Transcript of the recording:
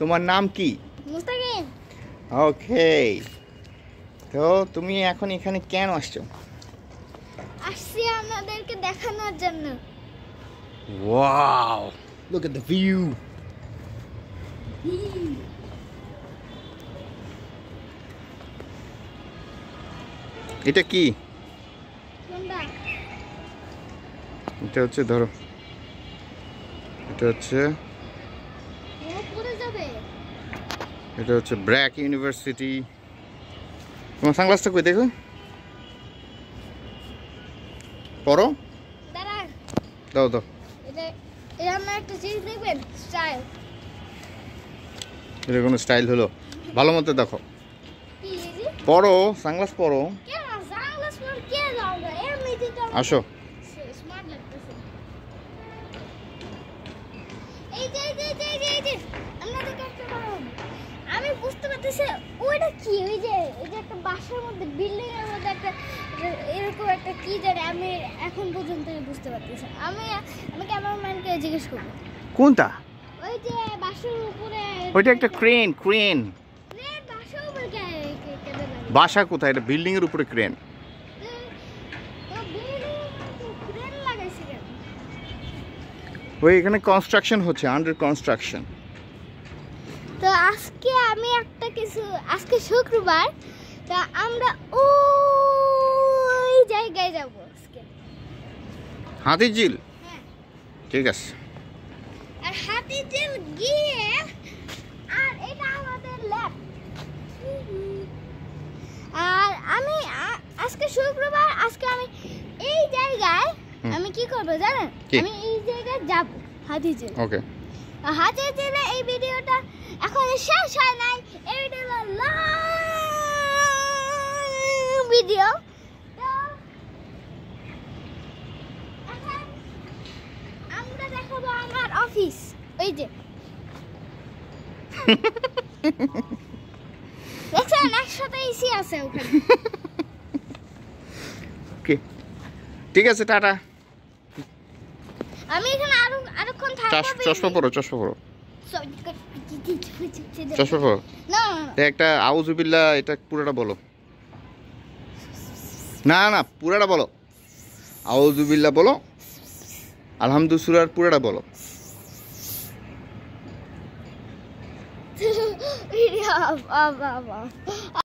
তোমার নাম কি? মুস্তাকিম। ওকে, তো তুমি এখন এখানে কেন আসছো? আসছি আপনাদেরকে দেখানোর জন্য। Wow, look at the view. এটা কি? কোনটা? এটা হচ্ছে, ধরো, এটা হচ্ছে, ও পড়ে যাবে। এটা হচ্ছে ব্র্যাক ইউনিভার্সিটি। তোমার সানগ্লাসটা কই দেখো, পরো, দাঁড়ান, দাও দাও। এটা এরকম একটা জিনিস দেখবেন, স্টাইল। এটা কোনো স্টাইল হলো? ভালো মতো দেখো, কি জি? পরো, সানগ্লাস পরো। কেন সানগ্লাস পরে কে যাবে? এমনিতে তো আসো। স্মার্ট লাগতেছে। এই যে এই যে এই যে এই যে এই যে আপনাদেরকে একটা কারণ আমি বুঝতে পারতেছি ওইটা কি, ওই যে একটা বাসার মধ্যে, বিল্ডিং এর মধ্যে একটা এরকম একটা কি জানি, আমি এখন পর্যন্ত বুঝতে পারতেছি। আমি ক্যামেরাম্যানকে জিজ্ঞেস করবো কোনটা? ওই যে বাসার উপরে। ওইটা একটা ক্রেন, ক্রেন। বাসার উপরে কেন লাগে? বাসা কোথায়? এটা বিল্ডিং এর উপরে ক্রেন। ক্রেন লাগাইছে কেন? ওই এখানে কনস্ট্রাকশন হচ্ছে, আন্ডার কনস্ট্রাকশন। তো আজকে আমি একটা কিছু, আজকে শুক্রবার, তা আমরা ওই জায়গায় যাব আজকে। হাতিঝিল? হ্যাঁ, ঠিক আছে। আর হাতিঝিল গিয়ে, আর এটা আমাদের ল্যাব। আর আমি আজকে শুক্রবার, আজকে আমি এই জায়গায় আমি কি করব জানেন? কি? আমি এই জায়গায় যাব, হাতিঝিল। ওকে, হাতিঝিলে এই ভিডিওটা এখন শেষ হয় নাই, এই ভিডিওটা লং ভিডিও। তো এখন আমরা দেখাবো আমার অফিস, ওই যে দেখছেন একসাথে এসি আছে ওখানে। ওকে, ঠিক আছে, টাটা। আমি এখানে আরোক্ষণ থাকবো। চশমা পরো, চশমা পরো, চশমা পরো। না একটা আউযুবিল্লাহ, এটা পুরোটা বলো। না না, পুরোটা বলো। আউযুবিল্লাহ বলো, আলহামদুলিল্লাহ সূরার পুরোটা বলো। না